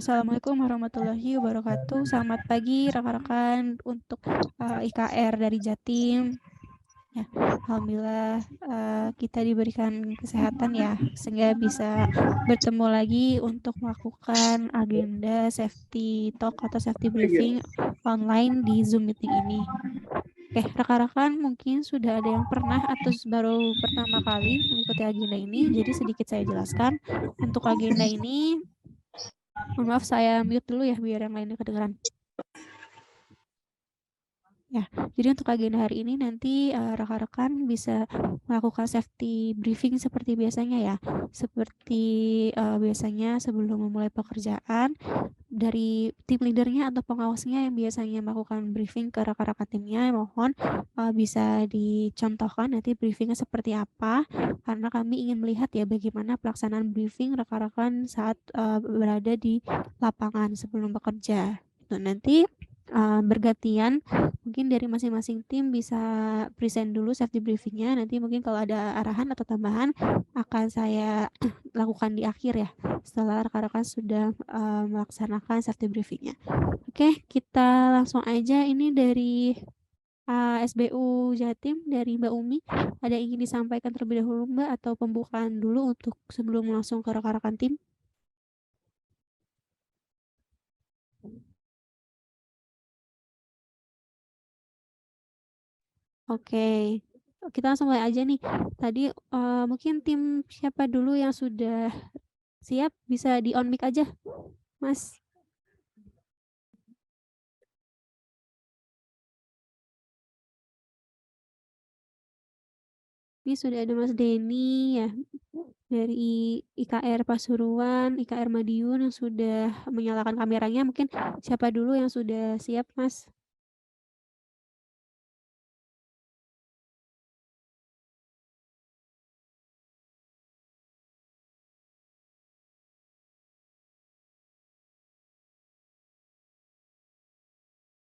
Assalamualaikum warahmatullahi wabarakatuh. Selamat pagi rekan-rekan untuk IKR dari Jatim. Ya, alhamdulillah kita diberikan kesehatan ya, sehingga bisa bertemu lagi untuk melakukan agenda safety talk atau safety briefing online di Zoom meeting ini. Oke, rekan-rekan mungkin sudah ada yang pernah atau baru pertama kali mengikuti agenda ini, jadi sedikit saya jelaskan. Untuk agenda ini, mohon maaf saya mute dulu ya biar yang lainnya kedengeran. Ya, jadi untuk agenda hari ini nanti rekan-rekan bisa melakukan safety briefing seperti biasanya ya. Seperti biasanya sebelum memulai pekerjaan, dari tim leadernya atau pengawasnya yang biasanya melakukan briefing ke rekan-rekan timnya, mohon bisa dicontohkan nanti briefingnya seperti apa, karena kami ingin melihat ya bagaimana pelaksanaan briefing rekan-rekan saat berada di lapangan sebelum bekerja. Nanti bergantian, mungkin dari masing-masing tim bisa present dulu safety briefingnya. Nanti mungkin kalau ada arahan atau tambahan akan saya lakukan di akhir ya, setelah rekan-rekan sudah melaksanakan safety briefingnya. Oke, kita langsung aja. Ini dari SBU Jatim, dari Mbak Umi. Ada yang ingin disampaikan terlebih dahulu Mbak, atau pembukaan dulu untuk sebelum langsung ke rekan-rekan tim? Oke, kita langsung mulai aja nih. Tadi mungkin tim siapa dulu yang sudah siap, bisa di on mic aja, Mas. Ini sudah ada Mas Denny ya, dari IKR Pasuruan, IKR Madiun yang sudah menyalakan kameranya. Mungkin siapa dulu yang sudah siap, Mas?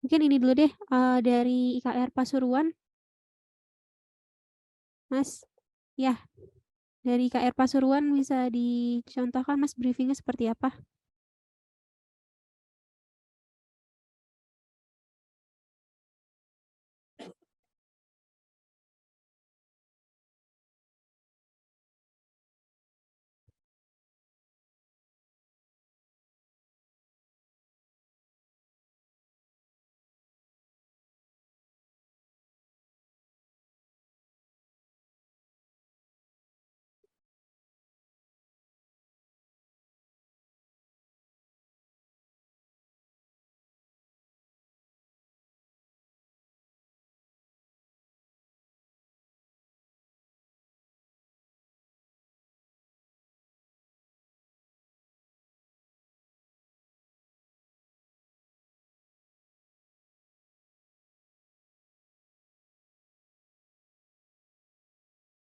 Mungkin ini dulu deh, dari IKR Pasuruan, Mas. Ya, dari IKR Pasuruan bisa dicontohkan Mas briefingnya seperti apa?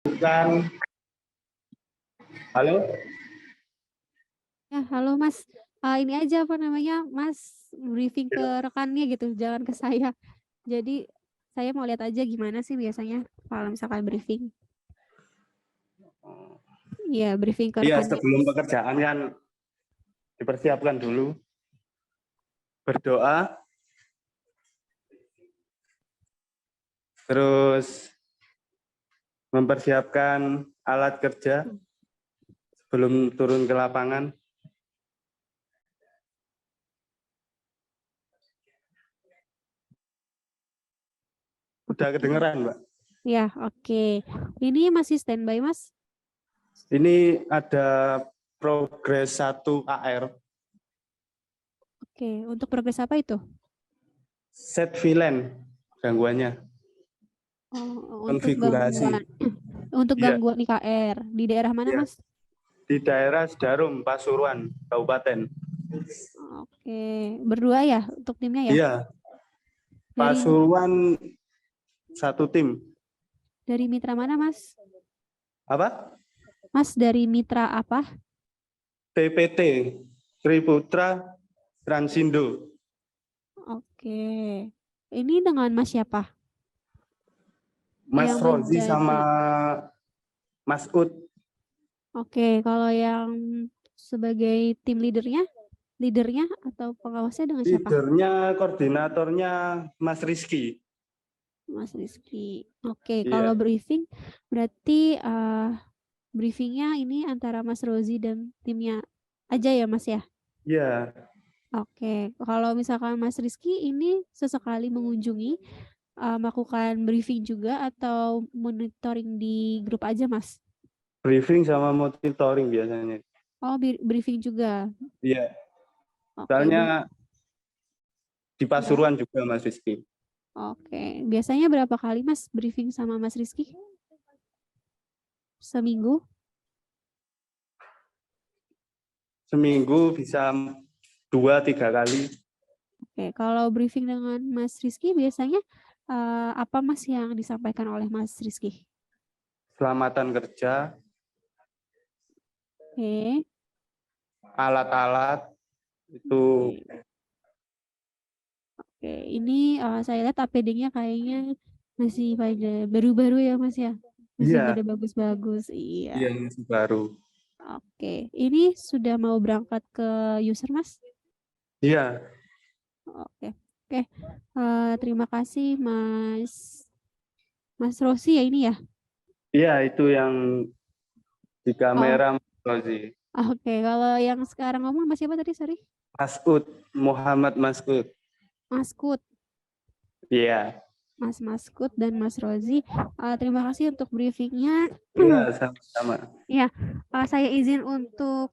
Bukan. Halo? Ya, halo Mas. Ini aja apa namanya, Mas briefing ke rekannya gitu, jangan ke saya. Jadi saya mau lihat aja gimana sih biasanya kalau misalkan briefing. Iya, briefing ke Iya, rekannya. sebelum pekerjaan kan dipersiapkan dulu. Berdoa. Terus mempersiapkan alat kerja sebelum turun ke lapangan. Udah kedengeran, Mbak? Ya, oke. Ini masih standby, Mas? Ini ada progres 1 AR. Oke, untuk progres apa itu? Set VLAN gangguannya. Oh, untuk Konfigurasi. gangguan. Untuk Iya. gangguan IKR. Di daerah mana, Iya. Mas? Di daerah Sedarum, Pasuruan, Kabupaten. Oke, berdua ya untuk timnya ya? Iya. Dari Pasuruan 1 tim. dari mitra mana, Mas? Apa? Mas dari mitra apa? PPT, Triputra Transindo. Oke. Ini dengan Mas siapa? Mas Yang Rozi sama menjadi. Mas Ud. Oke, kalau yang sebagai tim leadernya Leadernya atau pengawasnya dengan siapa? Leadernya, koordinatornya Mas Rizky. Mas Rizky. Oke, kalau Iya. briefing berarti briefingnya ini antara Mas Rozi dan timnya aja ya Mas ya? Iya. Oke, kalau misalkan Mas Rizky ini sesekali mengunjungi, melakukan briefing juga atau monitoring di grup aja Mas? Briefing sama monitoring biasanya. Oh, briefing juga. Iya. Oke, Soalnya di ya. Pasuruan juga Mas Rizky. Oke, biasanya berapa kali Mas briefing sama Mas Rizky? Seminggu? Seminggu bisa 2-3 kali. Oke, kalau briefing dengan Mas Rizky biasanya apa Mas yang disampaikan oleh Mas Rizky? Selamatan kerja, Oke, alat-alat itu. oke. Oke, ini saya lihat APD-nya kayaknya masih pada baru-baru ya Mas ya? Masih pada Iya. bagus-bagus, iya. Iya, masih baru. Oke, ini sudah mau berangkat ke user Mas? Iya. Oke, oke. Terima kasih Mas Rosi ya ini ya? Iya, itu yang di Oh, kamera Mas Rozi. oke. Kalau yang sekarang ngomong Mas siapa tadi, sorry? Maskud, Muhammad Maskud. Mas Kut. Iya. Mas Maskut dan Mas Rozi. Terima kasih untuk briefingnya. Iya, sama-sama. Ya, saya izin untuk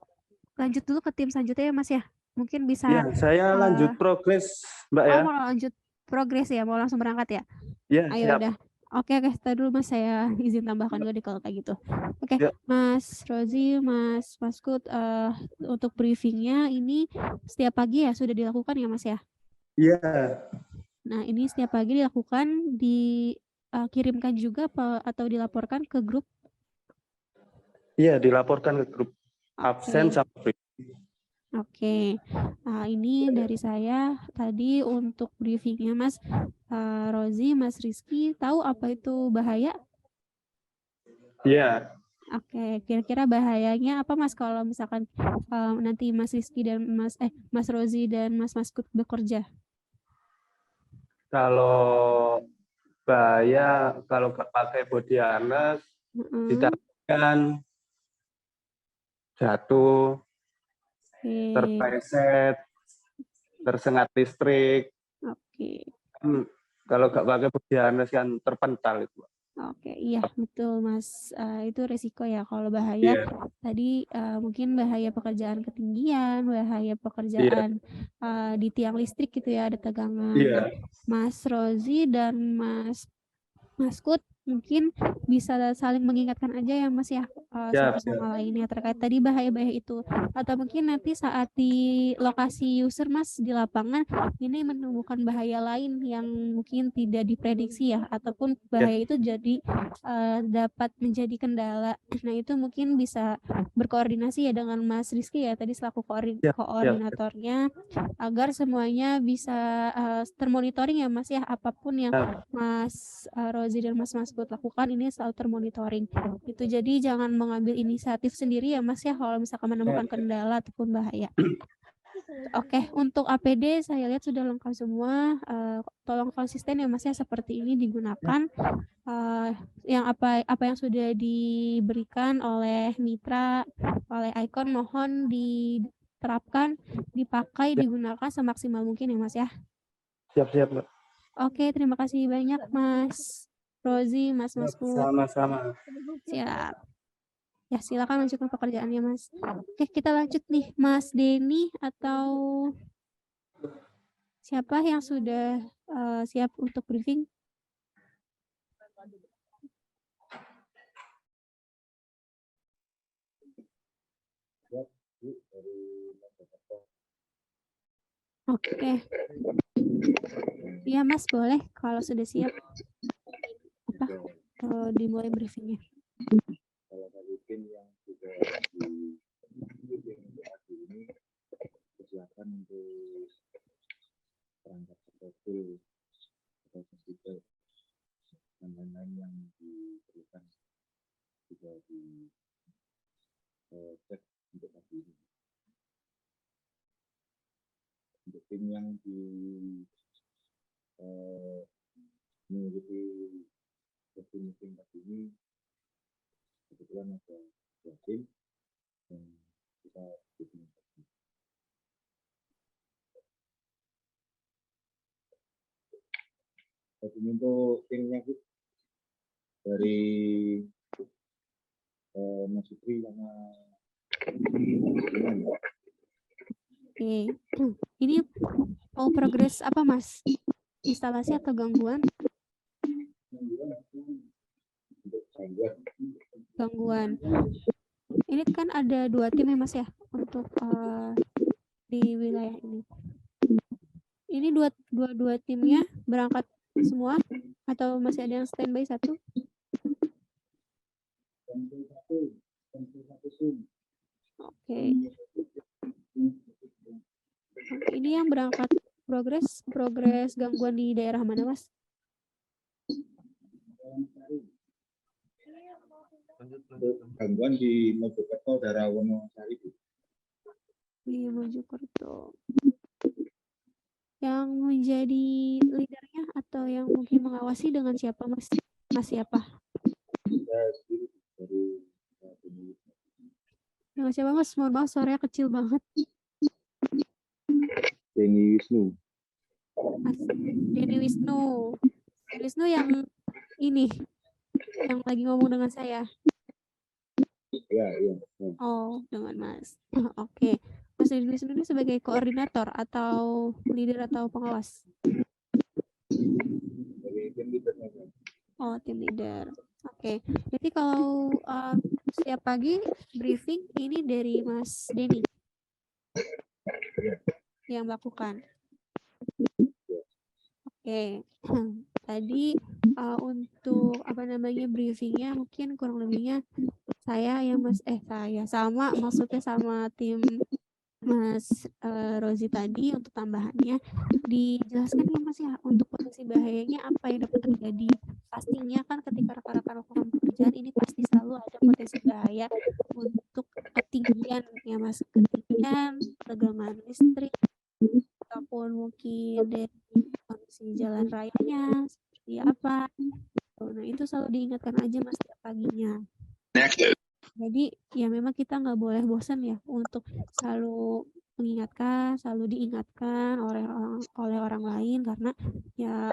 lanjut dulu ke tim selanjutnya ya Mas ya. Mungkin Iya, bisa, saya lanjut progres, Mbak ya. mau lanjut progres ya, mau langsung berangkat ya. Iya, Ayo siap. udah. Oke, tadi dulu Mas, saya izin tambahkan dulu deh kalau kayak gitu. Oke, Ya. Mas Rozi, Mas Maskut, untuk briefingnya ini setiap pagi ya sudah dilakukan ya Mas ya. Iya. Nah, ini setiap pagi dilakukan, dikirimkan juga atau dilaporkan ke grup? Iya, dilaporkan ke grup absen Oke, sama brief. oke. Ini dari saya tadi untuk briefingnya Mas Rozi, Mas Rizky, tahu apa itu bahaya? Iya. Oke, kira-kira bahayanya apa Mas kalau misalkan nanti Mas Rizky dan Mas Rozi dan Mas Maskut bekerja? Kalau bahaya, kalau nggak pakai body harness, Heeh. ditakutkan jatuh, Oke, terpleset, tersengat listrik. oke. Kalau nggak pakai body harness kan terpental itu. Oke, iya betul Mas. Itu resiko ya kalau bahaya. Iya. Tadi mungkin bahaya pekerjaan ketinggian, bahaya Iya. pekerjaan di tiang listrik gitu ya, ada tegangan. Nah, Iya. Mas Rozi dan Mas Kut mungkin bisa saling mengingatkan aja ya Mas ya, satu Siap, siap. sama lainnya terkait tadi bahaya-bahaya itu. Atau mungkin nanti saat di lokasi user Mas di lapangan ini menemukan bahaya lain yang mungkin tidak diprediksi ya, ataupun Ya, bahaya itu jadi dapat menjadi kendala. Nah, itu mungkin bisa berkoordinasi ya dengan Mas Rizky ya tadi selaku siap, siap. koordinatornya, agar semuanya bisa termonitoring ya Mas ya, apapun yang Siap. Mas Rozi dan Mas Maskut lakukan ini selalu termonitoring. Itu jadi jangan mengambil inisiatif sendiri ya Mas ya kalau misalkan menemukan kendala ataupun bahaya. Oke, untuk APD saya lihat sudah lengkap semua. Tolong konsisten ya Mas ya seperti ini digunakan. Yang apa yang sudah diberikan oleh mitra, oleh Icon mohon diterapkan, dipakai, digunakan semaksimal mungkin ya Mas ya. Siap, siap, Mbak. Oke, terima kasih banyak Mas Rozi, Mas Maskut. Sama-sama. Siap. Ya, silakan lanjutkan pekerjaannya Mas. Oke, kita lanjut nih Mas Denny atau siapa yang sudah siap untuk briefing? Oke. Iya Mas, boleh kalau sudah siap. Apa? Dimulai briefingnya. Kalau tadi tim yang sudah di ini persilakan untuk perangkat tool atau komputer dan lain-lain yang diperlukan sudah di cek untuk pagi ini. tim yang mengikuti meeting pagi ini kebetulan ada 2 tim yang kita bikin. Jadi untuk timnya dari Mas Sutri sama Oke. Ini mau progres apa Mas? Instalasi atau gangguan? Gangguan. Ini kan ada 2 tim ya Mas ya untuk di wilayah ini. Ini dua timnya berangkat semua atau masih ada yang standby 1? Oke. Ini yang berangkat progres gangguan di daerah mana Mas? Gangguan di Mojokerto, daerah Wonosari. Di Mojokerto. Yang menjadi leadernya atau yang mungkin mengawasi dengan siapa Mas? Mas siapa? Saya sendiri dari Dengan siapa Mas? Mohon maaf suaranya kecil banget. Denny Wisnu. Mas Denny Wisnu. Denny Wisnu yang ini yang lagi ngomong dengan saya. Ya. Oh, dengan Mas. Oke. Mas Denny Wisnu ini sebagai koordinator atau leader atau pengawas? Dari tim leadernya. Oh, tim leader. Oke. Jadi kalau setiap pagi briefing ini dari Mas Denny yang melakukan. Oke. Tadi untuk briefingnya mungkin kurang lebihnya saya sama maksudnya sama tim Mas Rozi tadi untuk tambahannya dijelaskan ya Mas ya untuk potensi bahayanya apa yang dapat terjadi. Pastinya kan ketika rekan-rekan melakukan pekerjaan ini pasti selalu ada potensi bahaya untuk ketinggian ya Mas, ketinggian, tegangan listrik ataupun mungkin dari kondisi jalan rayanya seperti apa. Nah itu selalu diingatkan aja Mas setiap paginya. Jadi ya memang kita nggak boleh bosan ya untuk selalu selalu diingatkan oleh orang lain karena ya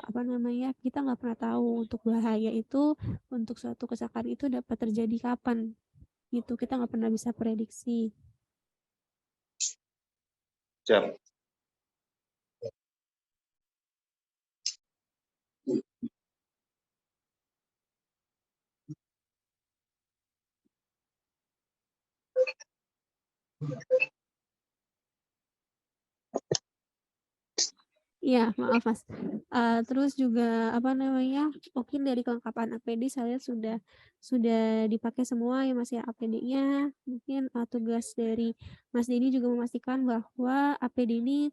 kita nggak pernah tahu untuk bahaya itu untuk suatu kecelakaan itu dapat terjadi kapan gitu, kita nggak pernah bisa prediksi. Siap. Iya, maaf Mas. Terus juga mungkin dari kelengkapan APD saya sudah dipakai semua ya Mas ya APD-nya. Mungkin tugas dari Mas Denny juga memastikan bahwa APD ini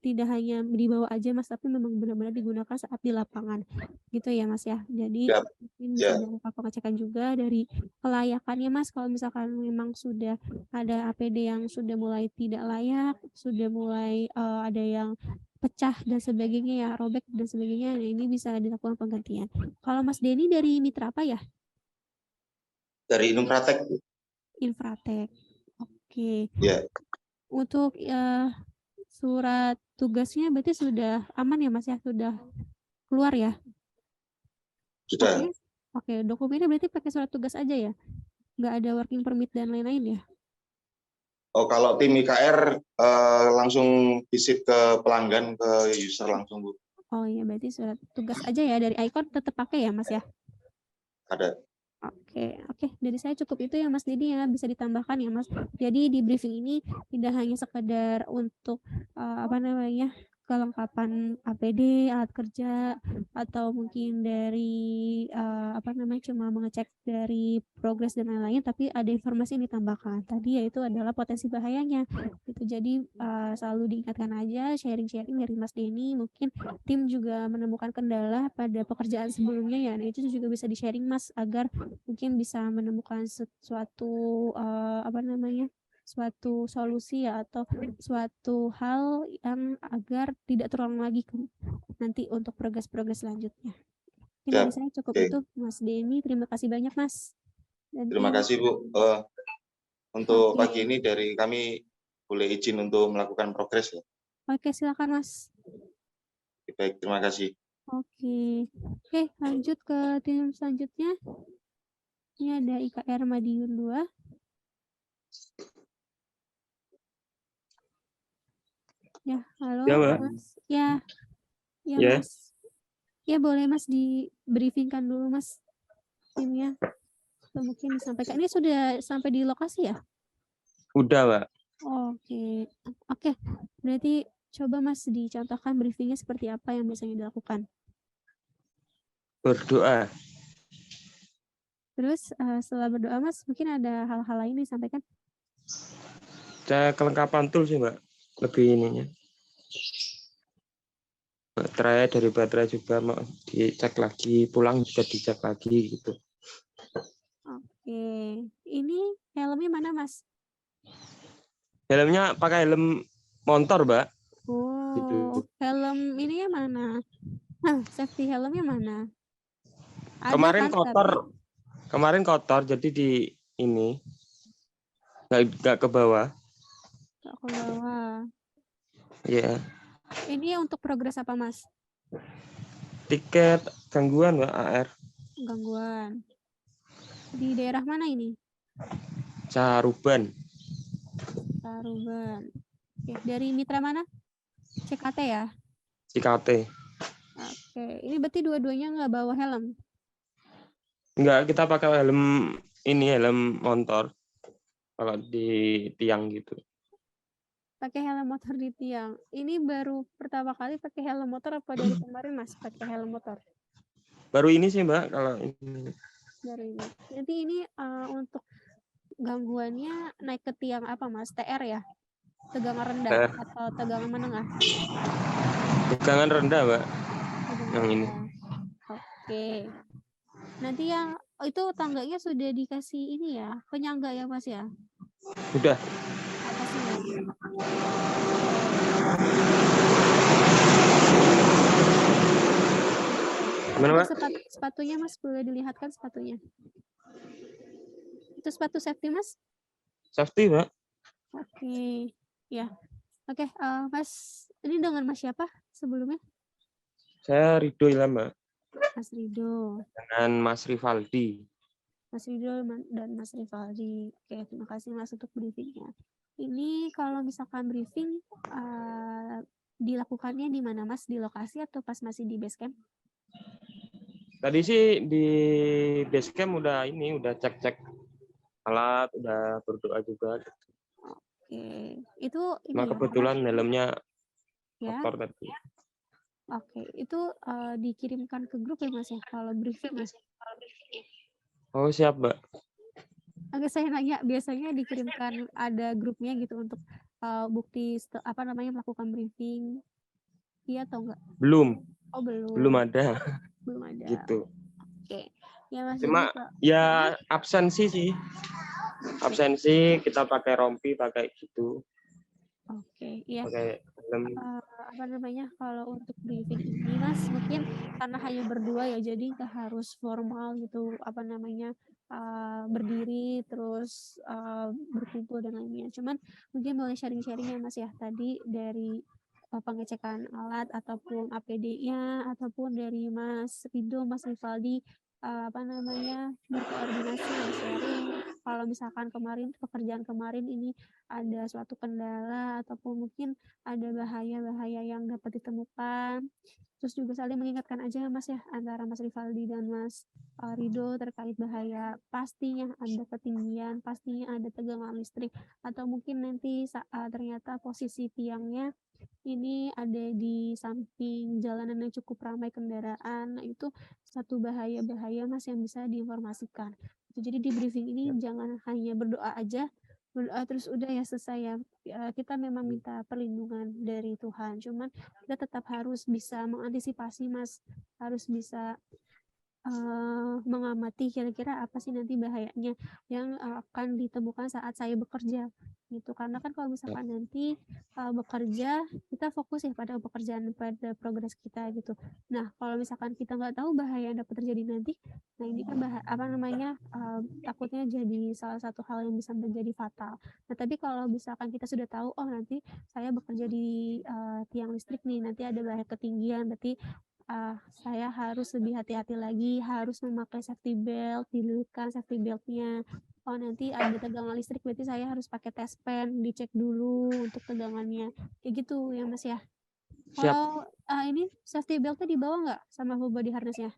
tidak hanya dibawa aja Mas, tapi memang benar-benar digunakan saat di lapangan. Gitu ya Mas ya. Jadi mungkin bisa dilakukan pengecekan juga dari kelayakannya Mas. Kalau misalkan memang sudah ada APD yang sudah mulai tidak layak, sudah mulai ada yang pecah dan sebagainya ya, robek dan sebagainya, nah ini bisa dilakukan penggantian. Kalau Mas Denny dari mitra apa ya? Dari Infratek. Infratek. Oke. Ya. Untuk surat tugasnya berarti sudah aman ya Mas ya, sudah keluar ya? Sudah. Oke, dokumennya berarti pakai surat tugas aja ya? Nggak ada working permit dan lain-lain ya? Oh, kalau tim IKR langsung visit ke pelanggan, ke user langsung, Bu. Oh iya, berarti surat tugas aja ya, dari Icon tetap pakai ya Mas ya? Ada. Oke, dari saya cukup itu ya Mas Denny ya, bisa ditambahkan ya Mas. Jadi di briefing ini tidak hanya sekedar untuk kelengkapan APD, alat kerja, atau mungkin dari cuma mengecek dari progres dan lain-lain, tapi ada informasi yang ditambahkan. Tadi yaitu adalah potensi bahayanya. Gitu. Jadi selalu diingatkan aja, sharing-sharing dari Mas Denny. Mungkin tim juga menemukan kendala pada pekerjaan sebelumnya ya. Nah itu juga bisa di-sharing Mas agar mungkin bisa menemukan sesuatu suatu solusi ya, atau suatu hal yang agar tidak terulang lagi nanti untuk progres-progres selanjutnya. Mungkin dari saya cukup itu, Mas Denny. Terima kasih banyak, Mas. Dan Terima tim. kasih, Bu. Untuk Oke. pagi ini dari kami boleh izin untuk melakukan progres ya. Oke, silakan, Mas. Baik, terima kasih. Oke, lanjut ke tim selanjutnya. Ini ada IKR Madiun 2. Ya, halo, Ya, Mbak. Mas. Ya, Ya. Mas. Ya, boleh Mas di-briefingkan dulu, Mas, timnya. Atau mungkin disampaikan. Ini sudah sampai di lokasi ya? Udah, Mbak. Oke. Berarti coba Mas dicontohkan briefingnya seperti apa yang biasanya dilakukan. Berdoa. Terus setelah berdoa, Mas, mungkin ada hal-hal lain yang disampaikan? Kelengkapan tool sih, Mbak. Lebih ininya. Dari baterai juga mau dicek lagi, pulang juga dicek lagi gitu. Oke. Ini helmnya mana, Mas? Helmnya pakai helm motor, Mbak. Oh, Gitu. helm ininya mana? Safety helmnya mana? Ada Kemarin kan, kotor. tapi Kemarin kotor, jadi di ini nggak ke bawah. nggak ke bawah. Iya. Ini untuk progres apa, Mas? Tiket gangguan, Mbak, AR. Gangguan. Di daerah mana ini? Caruban. Taruban. Oke, dari mitra mana? CKT ya? CKT. Oke, ini berarti dua-duanya nggak bawa helm? Enggak, kita pakai helm motor. Kalau di tiang gitu. Pakai helm motor di tiang. Ini baru pertama kali pakai helm motor apa dari kemarin, Mas, pakai helm motor? Baru ini sih, Mbak, kalau ini. Baru ini. Jadi ini untuk gangguannya naik ke tiang apa, Mas? TR ya? Tegangan rendah TR. atau tegangan menengah? Tegangan rendah, Mbak. Tegangan Yang ini. rendah. Oke. Nanti yang itu tangganya sudah dikasih ini ya, penyangga ya, Mas ya? Udah. Atasnya ya? Gimana, Mbak? Sepatunya, Mas, boleh dilihatkan sepatunya. Itu sepatu safety, Mas? Safety, Mbak. Oke. Ya. Oke, Mas, ini dengan Mas siapa sebelumnya? Saya Rido Ilham, Mbak. Mas Rido. Dengan Mas Rivaldi. Mas Rido dan Mas Rivaldi. Oke, terima kasih, Mas, untuk briefingnya. Ini kalau misalkan briefing dilakukannya di mana, Mas? Di lokasi atau pas masih di base camp? Tadi sih di base camp udah cek-cek alat, udah berdoa juga. Oke, itu ini Cuma ya, kebetulan helmnya ya. kotor tadi. Oke, itu dikirimkan ke grup ya, Mas ya, kalau briefing ya? Oh, siap, Mbak. Oke, saya nanya, biasanya dikirimkan ada grupnya gitu untuk bukti melakukan briefing, iya atau enggak? Belum. Oh, Belum belum ada. ada. Gitu. Oke, ya Mas, Cuma jadi ya absensi sih. Absensi kita pakai rompi, pakai gitu. Oke, iya. Pakai helm. Kalau untuk briefing ini, Mas, mungkin karena hanya berdua ya, jadi nggak harus formal gitu, berdiri terus berkumpul dan lainnya. Cuman mungkin boleh sharing-sharing ya, Mas ya, tadi dari pengecekan alat ataupun APD-nya ataupun dari Mas Rido, Mas Rivaldi berkoordinasi ya, sharing kalau misalkan pekerjaan kemarin ini ada suatu kendala ataupun mungkin ada bahaya-bahaya yang dapat ditemukan. Terus juga saling mengingatkan aja, Mas ya, antara Mas Rivaldi dan Mas Rido terkait bahaya. Pastinya ada ketinggian, pastinya ada tegangan listrik, atau mungkin nanti saat ternyata posisi tiangnya ini ada di samping jalanan yang cukup ramai kendaraan. Nah, itu satu bahaya-bahaya, Mas, yang bisa diinformasikan. Jadi di briefing ini jangan hanya berdoa aja, berdoa terus udah ya selesai ya. Kita memang minta perlindungan dari Tuhan, cuman kita tetap harus bisa mengantisipasi, Mas, harus bisa mengamati kira-kira apa sih nanti bahayanya yang akan ditemukan saat saya bekerja gitu. Karena kan kalau misalkan nanti bekerja, kita fokus ya pada pekerjaan, pada progres kita gitu. Nah, kalau misalkan kita nggak tahu bahaya yang dapat terjadi nanti, nah ini kan takutnya jadi salah satu hal yang bisa menjadi fatal. Nah, tapi kalau misalkan kita sudah tahu, oh nanti saya bekerja di tiang listrik nih, nanti ada bahaya ketinggian, berarti saya harus lebih hati-hati lagi, harus memakai safety belt, dililitkan safety beltnya. Oh nanti ada tegangan listrik, berarti saya harus pakai test pen, dicek dulu untuk tegangannya. Kayak gitu ya Mas ya. Siap. Kalau ini safety beltnya dibawa nggak sama full body harnessnya?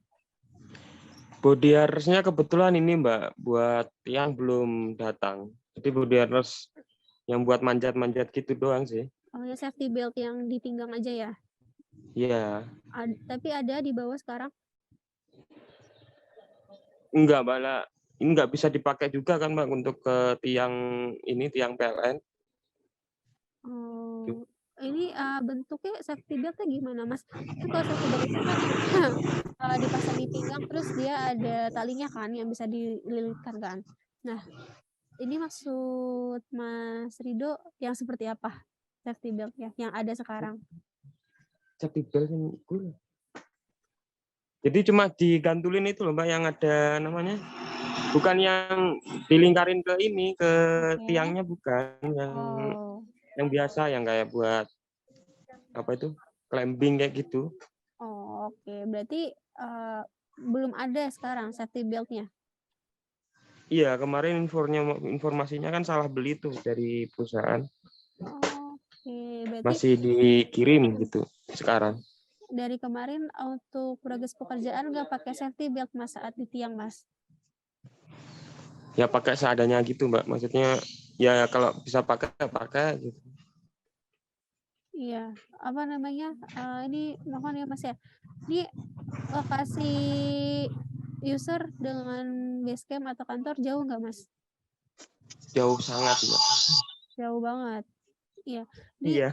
Body harness-nya kebetulan ini Mbak, buat yang belum datang. Jadi body harness yang buat manjat-manjat gitu doang sih. Oh ya, safety belt yang di pinggang aja ya? Iya. Tapi ada di bawah sekarang? Enggak, Mbak. Lah, ini nggak bisa dipakai juga kan Mbak untuk ke tiang PLN. Oh, ini bentuknya safety beltnya gimana Mas? Kan kalau safety belt itu kan dipasang di pinggang, terus dia ada talinya kan yang bisa dililitkan kan. Nah, ini maksud Mas Rido yang seperti apa safety beltnya yang ada sekarang? Safety belt yang jadi cuma digantulin itu loh Mbak, yang ada namanya. Bukan yang dilingkarin ke ini, ke Oke. tiangnya, bukan. Oh, Yang biasa, yang kayak buat apa itu, climbing kayak gitu. oh oke. Berarti belum ada sekarang safety beltnya? Iya, kemarin informasinya kan salah beli tuh dari perusahaan. Oke, berarti Masih dikirim gitu sekarang. dari kemarin untuk progres pekerjaan nggak pakai safety belt Mas saat di tiang Mas? Ya pakai seadanya gitu Mbak. Maksudnya ya kalau bisa pakai ya pakai gitu. Iya, apa namanya? Ini mohon ya Mas ya. Ini lokasi user dengan base camp atau kantor jauh nggak Mas? Jauh sangat Mbak. Jauh banget. Iya. Ini Iya.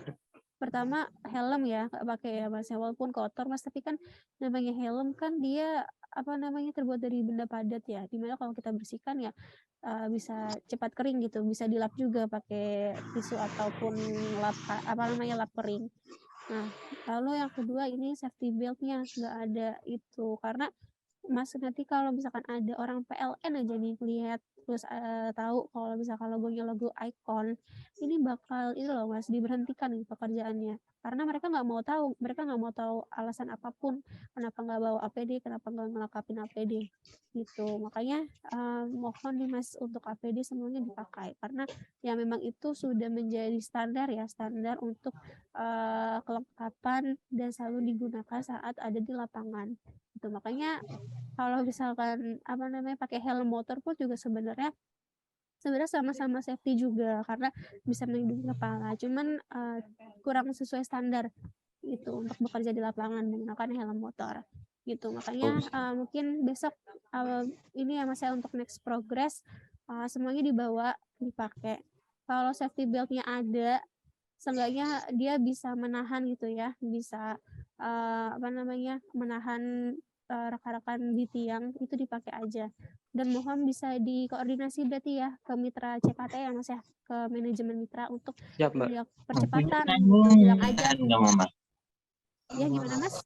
pertama helm ya, nggak pakai ya Mas ya, walaupun kotor Mas, tapi kan namanya helm kan dia apa namanya, terbuat dari benda padat ya, dimana kalau kita bersihkan ya bisa cepat kering gitu, bisa dilap juga pakai tisu ataupun lap lap kering. Nah, lalu yang kedua ini safety beltnya nggak ada itu, karena Mas nanti kalau misalkan ada orang PLN aja nih lihat terus tahu kalau misalkan logonya logo Icon, ini bakal ini loh Mas diberhentikan nih pekerjaannya. Karena mereka nggak mau tahu alasan apapun kenapa nggak bawa APD, kenapa nggak ngelengkapin APD gitu. Makanya mohon nih Mas untuk APD semuanya dipakai karena ya memang itu sudah menjadi standar ya, standar untuk kelengkapan dan selalu digunakan saat ada di lapangan. Gitu. Makanya kalau misalkan pakai helm motor pun juga sebenarnya sama-sama safety juga karena bisa melindungi kepala. Cuman kurang sesuai standar gitu untuk bekerja di lapangan menggunakan helm motor gitu. Makanya mungkin besok ini ya Mas ya untuk next progress semuanya dibawa dipakai. Kalau safety beltnya ada, seenggaknya dia bisa menahan gitu ya, bisa menahan rekan-rekan di tiang itu dipakai aja. Dan mohon bisa dikoordinasi berarti ya ke mitra CKT ya Mas ya, ke manajemen mitra untuk Siap Mbak. melihat percepatan gitu. Bilang aja. Ya gimana Mas?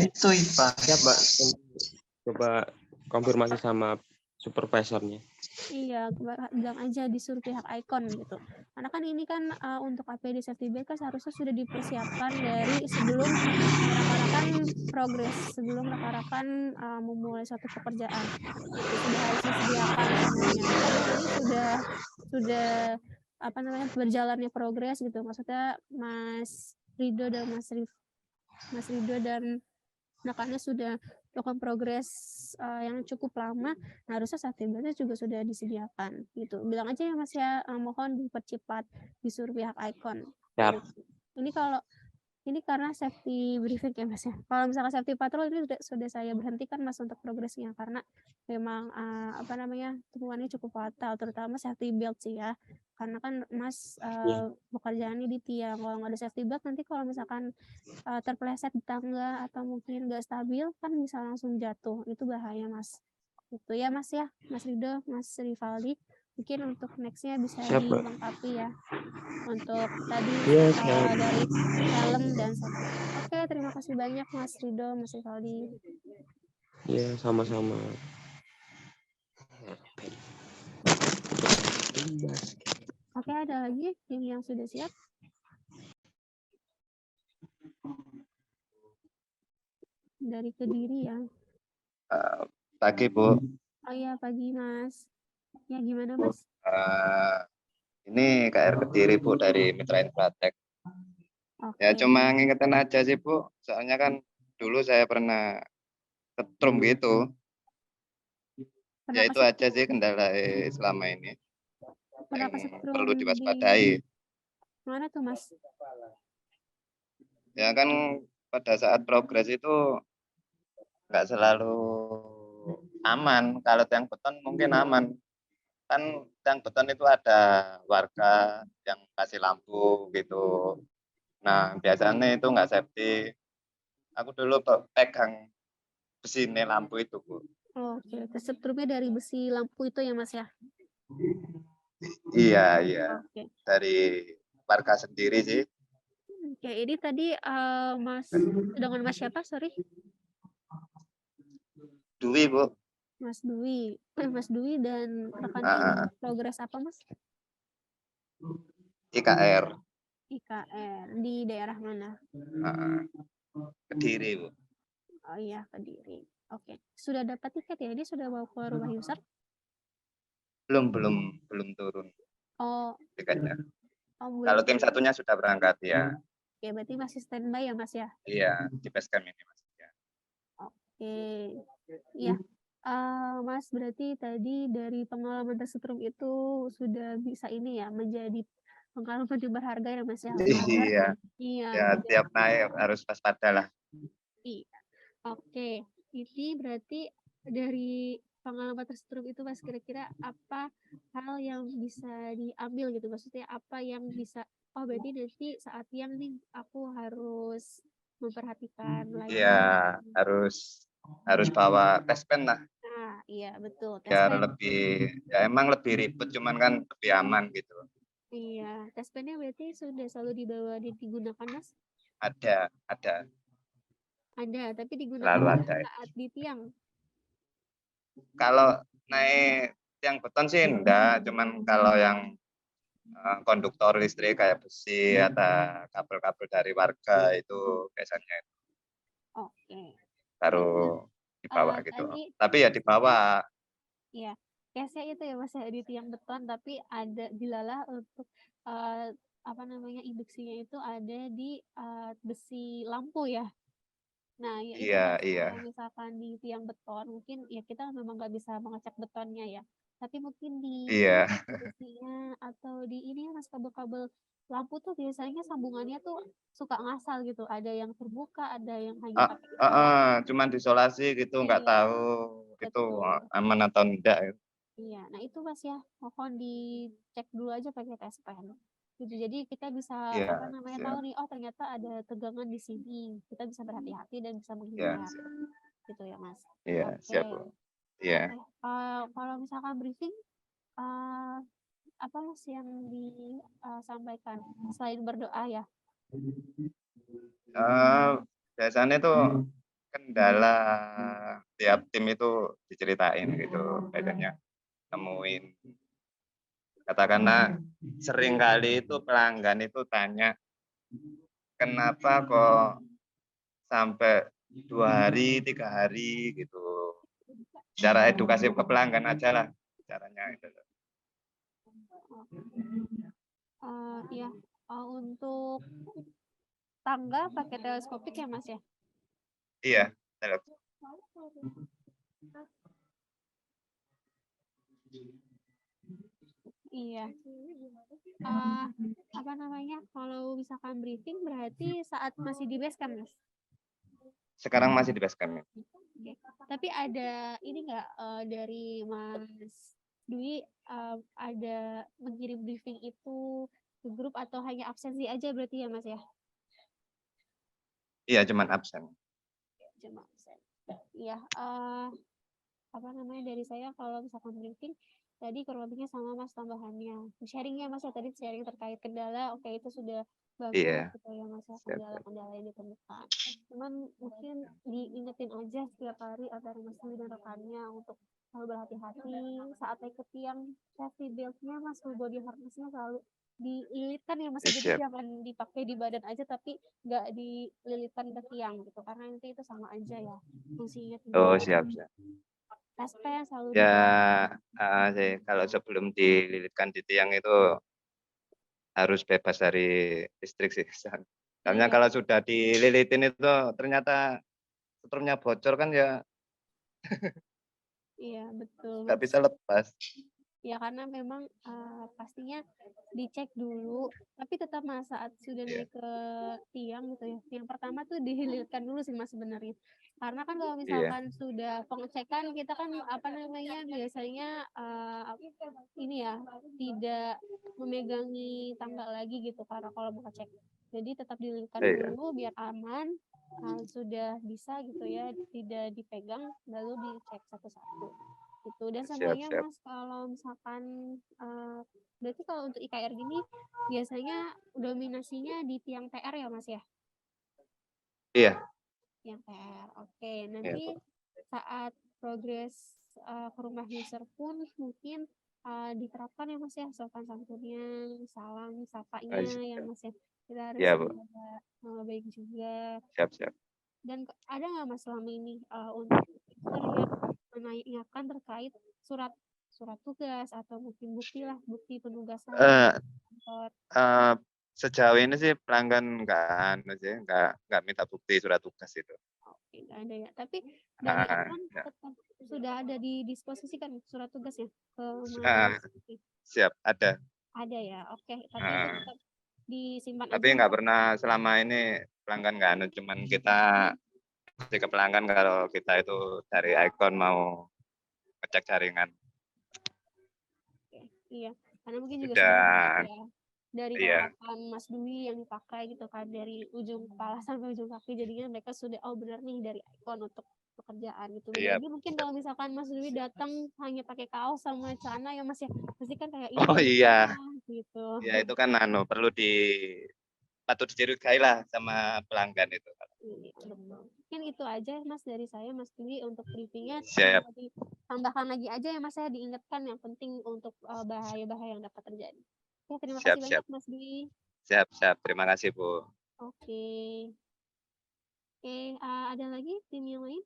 Itu IPA. Siap Mbak. Coba konfirmasi sama supervisornya. Iya, bilang aja disuruh pihak Icon gitu. Karena kan ini kan untuk APD safety belt kan seharusnya sudah dipersiapkan dari sebelum rekan-rekan progres, sebelum rekan-rekan memulai suatu pekerjaan. Itu sudah harus disediakan semuanya. Makanya ini sudah berjalannya progres gitu. Maksudnya Mas Rido dan rekannya sudah melakukan progres yang cukup lama, nah harusnya safety beltnya juga sudah disediakan gitu. Bilang aja ya Mas ya, mohon dipercepat disuruh pihak Icon. Siap. Ini kalau Ini karena safety briefing ya Mas ya. Kalau misalkan safety patrol ini sudah saya berhentikan Mas untuk progresnya karena memang apa namanya temuannya cukup fatal, terutama safety belt sih ya. Karena kan Mas Iya. pekerjaannya di tiang, kalau nggak ada safety belt nanti kalau misalkan terpeleset di tangga atau mungkin nggak stabil kan bisa langsung jatuh, itu bahaya Mas. Itu ya Mas ya, Mas Rido, Mas Rivaldi. Mungkin untuk nextnya bisa Siap, Mbak. dilengkapi ya untuk tadi Iya, siap. dari helm dan safety. Oke, terima kasih banyak Mas Rido, Mas Rivaldi. Iya, sama-sama. Oke, ada lagi yang sudah siap? Dari Kediri ya. Pagi Bu. Oh iya, pagi Mas. Ya gimana Bu, Mas? ini KR Kediri Bu dari Mitra Infratek. Ya Oke. cuma ngingetin aja sih Bu, soalnya kan dulu saya pernah setrum gitu. Ya Pernah itu aja sih kendala selama ini yang kesetrum perlu di diwaspadai. mana tuh Mas? Ya kan pada saat progres itu nggak selalu aman. Kalau tiang beton mungkin aman. Kan tiang beton itu ada warga yang kasih lampu gitu. Nah biasanya itu nggak safety. Aku dulu pegang besi ini lampu itu Bu. Oke, kesetrumnya dari besi lampu itu ya Mas ya? Iya iya Oke. dari warga sendiri sih. Oke, ini tadi Mas dengan Mas siapa? Sorry. Dwi Bu. Mas Dwi. Mas Dwi dan rekannya Ah, progres apa Mas? IKR IKR di daerah mana? Kediri Bu. Oh iya, Kediri. Oke. Sudah dapat tiket ya? Ini sudah mau ke rumah user? Belum turun Oh, tiketnya. oh Kalau belum. tim satunya sudah berangkat ya. Oke, berarti masih standby ya Mas ya? Iya di Basecamp ini Mas. Ya. Oke. Iya. Mas, berarti tadi dari pengalaman tersetrum itu sudah bisa ini ya menjadi pengalaman yang berharga ya Mas ya. Iya Iya, ya tiap naik harus waspada lah. iya. Oke, ini berarti dari pengalaman tersetrum itu Mas kira-kira apa hal yang bisa diambil gitu? Maksudnya apa yang bisa, oh berarti nanti saat yang nih aku harus memperhatikan Iya lagi. harus bawa tes pen lah Nah, iya betul. Tes biar pen. lebih ya emang lebih ribet cuman kan lebih aman gitu. Iya, tes pennya berarti sudah selalu dibawa dan digunakan Mas? Ada Ada, tapi digunakan selalu pada ada. saat di tiang. Kalau naik tiang beton sih enggak, cuman kalau yang konduktor listrik kayak besi atau kabel-kabel dari warga itu biasanya Oke. baru dibawa gitu. Tadi Tapi ya dibawa. ya, case-nya itu ya Mas ya di tiang beton tapi ada dilalah untuk apa namanya induksinya itu ada di besi lampu ya. Nah, ya itu Iya Mas iya kalau misalkan di tiang beton mungkin ya kita memang nggak bisa mengecek betonnya ya. Tapi mungkin di iya besinya atau di ini ya Mas kabel-kabel lampu tuh biasanya sambungannya tuh suka ngasal gitu. Ada yang terbuka, ada yang hanya pakai isolasi. cuman diisolasi gitu nggak Iya, tahu itu betul. aman atau enggak. Iya, nah itu Mas ya, mohon dicek dulu aja pakai tes pen. Gitu. Jadi kita bisa apa Iya namanya tahu siap. nih, oh ternyata ada tegangan di sini. Kita bisa berhati-hati dan bisa Iya menghindar. siap. Gitu ya Mas. Iya Oke. siap Bu. Iya. Oke. Kalau misalkan briefing eh, apa Mas yang disampaikan selain berdoa ya? Eh, biasanya tuh kendala tiap tim itu diceritain gitu bedanya nemuin katakanlah sering kali itu pelanggan itu tanya kenapa kok sampai 2 hari 3 hari gitu, cara edukasi ke pelanggan aja lah caranya itu. Iya. Untuk tangga pakai teleskopik ya Mas ya? Iya Iya. Apa namanya, kalau misalkan briefing berarti saat masih di base camp, Mas? Sekarang masih di base camp. Oke. Tapi ada ini nggak dari Mas Dwi ada mengirim briefing itu ke grup atau hanya absensi aja berarti ya, Mas ya? Iya, cuman absen. Cuma absen. Iya, apa namanya, dari saya kalau misalkan briefing tadi kurang lebihnya sama Mas tambahannya. Sharingnya Mas ya, tadi sharing terkait kendala, oke itu sudah bagus Iya, gitu ya Mas ya, siap, siap. kendala-kendala yang ditemukan. Cuman mungkin diingetin aja setiap hari antara Mas Dwi dan rekannya untuk selalu berhati-hati saat naik ke tiang, safety belt-nya Mas, full body harness-nya selalu dililitkan ya Mas, Iya, jadi siap. jangan dipakai di badan aja tapi nggak dililitkan ke tiang gitu, karena nanti itu sama aja ya fungsinya Oh, tidak. siap, siap. Taspen selalu Ya, dipakai. sih, kalau sebelum dililitkan di tiang itu harus bebas dari listrik sih. Karena Iya, kalau sudah dililitin itu ternyata setrumnya bocor kan ya iya betul nggak Mas. bisa lepas. Ya karena memang pastinya dicek dulu, tapi tetap Mas saat sudah Iya, naik ke tiang gitu ya. Yang pertama tuh dihilirkan dulu sih Mas sebenarnya. Karena kan kalau iya, misalkan sudah pengecekan kita kan apa namanya biasanya ini ya tidak memegangi tangga lagi gitu karena kalau mau cek. Jadi tetap dihilirkan iya, dulu biar aman. Sudah bisa gitu ya, tidak dipegang lalu dicek satu-satu gitu. Dan siap, semuanya siap. Mas kalau misalkan berarti kalau untuk IKR gini biasanya dominasinya di tiang TR ya Mas ya? Iya, Tiang TR. Oke, iya, nanti saat progres ke rumah user pun mungkin diterapkan ya Mas ya, sopan santunnya, salam sapanya ya siap. Mas ya. Kita harus Iya, Bu. jaga nama baik juga. Siap, siap. Dan ada nggak Mas selama ini untuk user yang menanyakan terkait surat surat tugas atau mungkin bukti penugasan Eh, kantor? eh, sejauh ini sih pelanggan nggak minta bukti surat tugas itu. Oke, nggak ada ya. Tapi dari Icon Ya. tetap sudah ada didisposisikan surat tugasnya ke Eh, Mas. siap, ada. Ada ya. Oke, tapi itu Eh, tetap disimpan tapi aja nggak Mas. pernah selama ini pelanggan nggak anu, cuman kita kasih ke pelanggan kalau kita itu dari Icon mau ngecek jaringan. Oke, iya. Karena mungkin juga sudah tahu Sudah, ya dari iya, kelengkapan Mas Dwi yang dipakai gitu kan dari ujung kepala sampai ujung kaki, jadinya mereka sudah oh benar nih dari Icon untuk pekerjaan gitu. Beda iya. lagi mungkin kalau misalkan Mas Dwi datang hanya pakai kaos sama celana ya Mas ya, pasti kan kayak ini Oh dari iya, mana gitu. ya itu kan anu perlu patut dicurigai lah sama pelanggan itu. Iya, betul. Mungkin itu aja Mas dari saya Mas Dwi untuk briefingnya. Siap, Ditambahkan lagi aja ya Mas, saya diingatkan yang penting untuk bahaya-bahaya yang dapat terjadi. Oke, terima kasih siap, banyak siap, Mas Dwi. siap, siap. Terima kasih, Bu. Oke. Oke, ada lagi tim yang lain?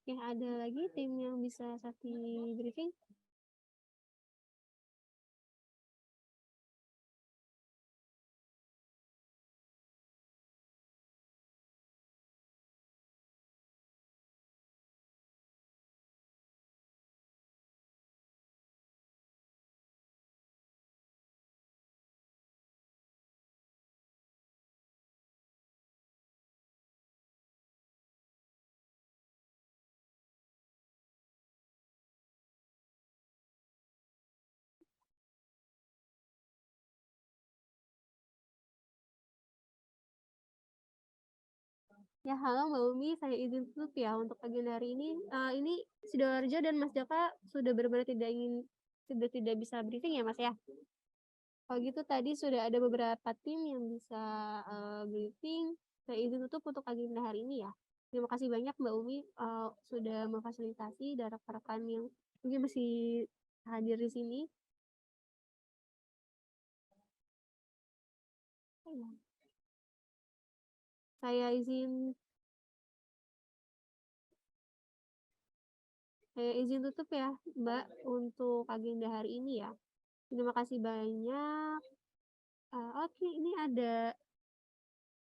Oke, ada lagi tim yang bisa Sakti briefing? Ya, halo Mbak Umi, saya izin tutup ya untuk agenda hari ini. Ini Sidoarjo dan Mas Jaka sudah benar-benar sudah tidak bisa briefing ya Mas ya? Kalau gitu tadi sudah ada beberapa tim yang bisa briefing. Saya izin tutup untuk agenda hari ini ya. Terima kasih banyak Mbak Umi sudah memfasilitasi dan rekan-rekan yang mungkin masih hadir di sini. Saya izin tutup ya, Mbak, untuk agenda hari ini ya. Terima kasih banyak. Oke, ini ada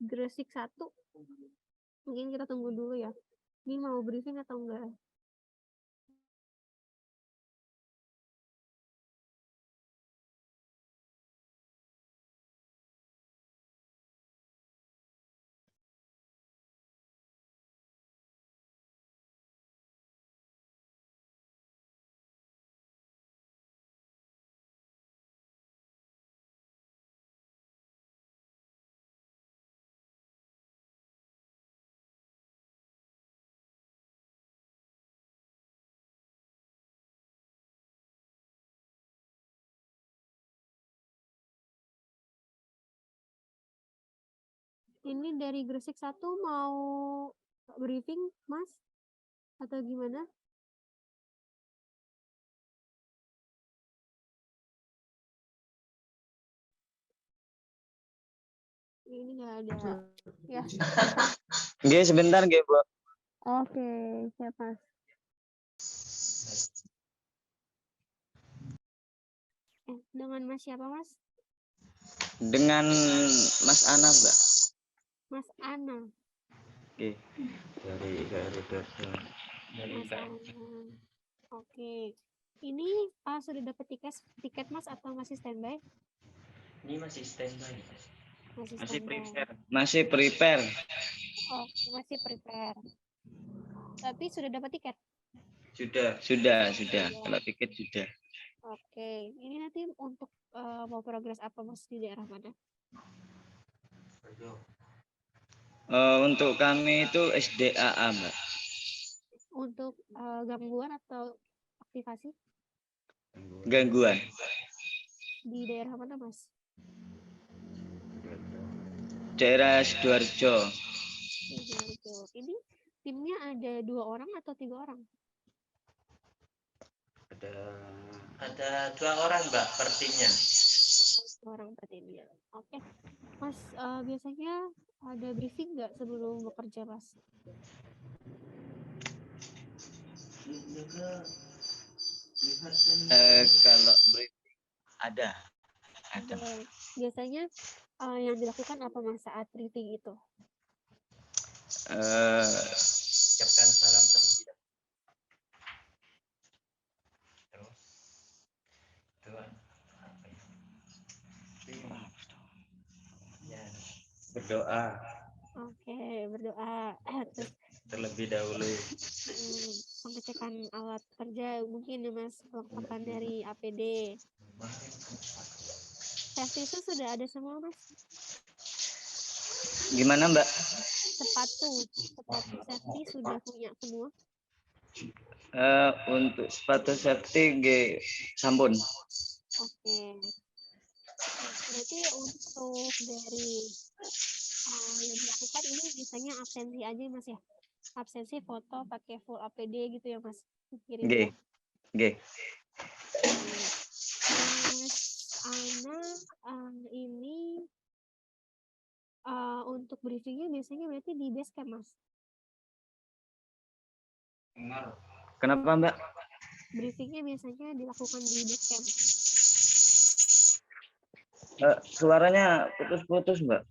Gresik 1. Mungkin kita tunggu dulu ya. Ini mau briefing atau enggak? Ini dari Gresik 1 mau briefing, Mas? Atau gimana? Ini nggak ada. Ya. Nggih, sebentar nggih, Bu. Oke, siap, Mas. Dengan Mas siapa, Mas? Dengan Mas Ana, Mbak. Mas Ana. Oke. Dari Mas Ana. Oke. Ini sudah dapat tiket Mas atau masih standby? Ini masih standby. Masih prepare. Oh, masih prepare. Tapi sudah dapat tiket? Sudah. Kalau tiket sudah. Oke. Ini nanti untuk mau progres apa Mas di daerah mana? Untuk kami itu SDAA, Mbak. Untuk gangguan atau aktivasi? Gangguan. Di daerah mana, Mas? Daerah Sidoarjo. Ini timnya ada 2 orang atau 3 orang? Ada 2 orang, Mbak, per timnya. 2 orang per timnya. Oke. Mas, biasanya ada briefing nggak sebelum bekerja, Mas? Kalau briefing ada. Biasanya yang dilakukan apa Mas saat briefing itu? Ucapkan salam terlebih dahulu. Berdoa. Oke, berdoa. Terlebih dahulu. Pengecekan alat kerja mungkin ya Mas, kelengkapan dari APD. Safety itu sudah ada semua Mas? Gimana, Mbak? Sepatu safety sudah punya semua? Untuk sepatu safety sampun. Oke. Berarti untuk dari yang dilakukan ini biasanya absensi aja Mas ya? Absensi foto pakai full APD gitu ya Mas? Nggih. Mas Ana ini untuk briefingnya biasanya berarti di base camp Mas? Kenapa, Mbak? Briefingnya biasanya dilakukan di base camp. Suaranya putus-putus, Mbak.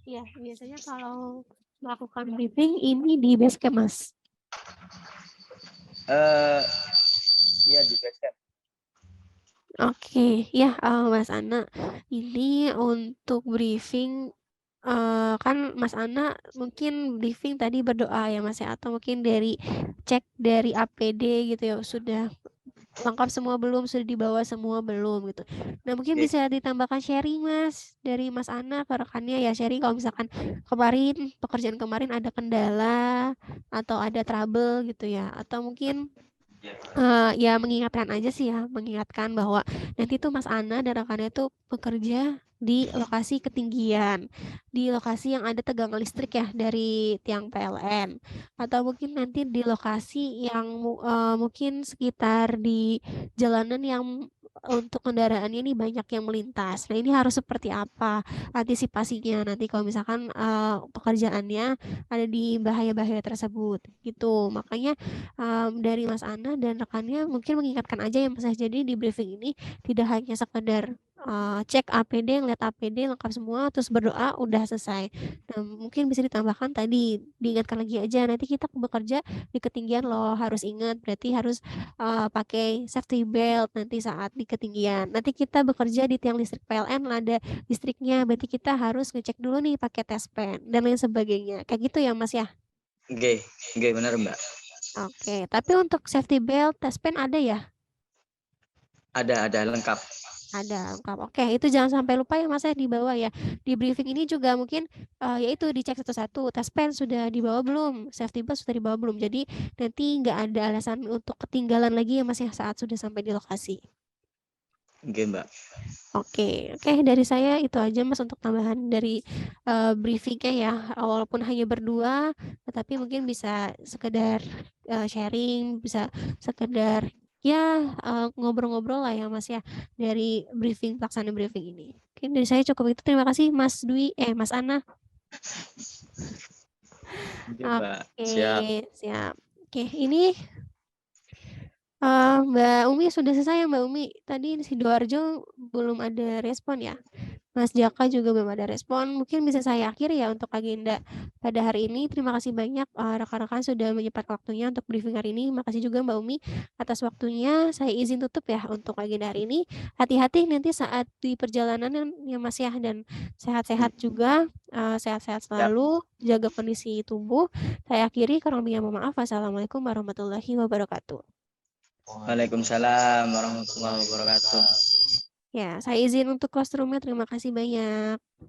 Iya, biasanya kalau melakukan briefing ini di base camp Mas? Iya, di base camp. Oke, ya Mas Ana, ini untuk briefing kan Mas Ana mungkin briefing tadi berdoa ya Mas ya, atau mungkin dari cek dari APD gitu ya, sudah lengkap semua belum, sudah dibawa semua belum gitu. Nah mungkin bisa ditambahkan sharing Mas dari Mas Ana ke rekannya ya, sharing kalau misalkan pekerjaan kemarin ada kendala atau ada trouble gitu ya, atau mungkin ya mengingatkan aja sih ya, mengingatkan bahwa nanti tuh Mas Ana dan rekannya tuh bekerja di lokasi ketinggian, di lokasi yang ada tegangan listrik ya dari tiang PLN, atau mungkin nanti di lokasi yang mungkin sekitar di jalanan yang untuk kendaraannya ini banyak yang melintas. Nah, ini harus seperti apa antisipasinya nanti kalau misalkan pekerjaannya ada di bahaya-bahaya tersebut gitu. Makanya dari Mas Ana dan rekannya mungkin mengingatkan aja ya Mas ya. Jadi di briefing ini tidak hanya sekedar cek APD, ngeliat APD lengkap semua, terus berdoa udah selesai. Nah, mungkin bisa ditambahkan tadi, diingatkan lagi aja nanti kita bekerja di ketinggian loh, harus ingat berarti harus pakai safety belt nanti saat di ketinggian. Nanti kita bekerja di tiang listrik PLN ada listriknya, berarti kita harus ngecek dulu nih pakai tes pen dan lain sebagainya. Kayak gitu ya Mas ya. Nggih, nggih bener, Mbak. Oke, tapi untuk safety belt, tes pen ada ya? Ada lengkap. Ada lengkap. Oke, itu jangan sampai lupa ya Mas ya dibawa ya. Di briefing ini juga mungkin yaitu dicek satu-satu. Tes pen sudah dibawa belum? Safety belt sudah dibawa belum? Jadi nanti nggak ada alasan untuk ketinggalan lagi ya Mas ya saat sudah sampai di lokasi. Nggih, Mbak. Oke, dari saya itu aja Mas untuk tambahan dari briefingnya ya. Walaupun hanya berdua, tetapi mungkin bisa sekedar sharing, bisa sekedar ya ngobrol-ngobrol lah ya Mas ya dari pelaksanaan briefing ini. Mungkin dari saya cukup itu. Terima kasih Mas Mas Ana. Nggih, Mbak. Siap. Siap. Oke, ini Mbak Umi sudah selesai ya Mbak Umi? Tadi di Sidoarjo belum ada respon ya? Mas Jaka juga belum ada respon. Mungkin bisa saya akhiri ya untuk agenda pada hari ini. Terima kasih banyak rekan-rekan sudah menyempatkan waktunya untuk briefing hari ini. Terima kasih juga Mbak Umi atas waktunya. Saya izin tutup ya untuk agenda hari ini. Hati-hati nanti saat di perjalanan ya Mas ya, dan sehat-sehat juga. Sehat-sehat selalu, jaga kondisi tubuh. Saya akhiri, kurang lebihnya mohon maaf. Wassalamualaikum warahmatullahi wabarakatuh. Waalaikumsalam warahmatullahi wabarakatuh. Ya, saya izin untuk close room-nya. Terima kasih banyak.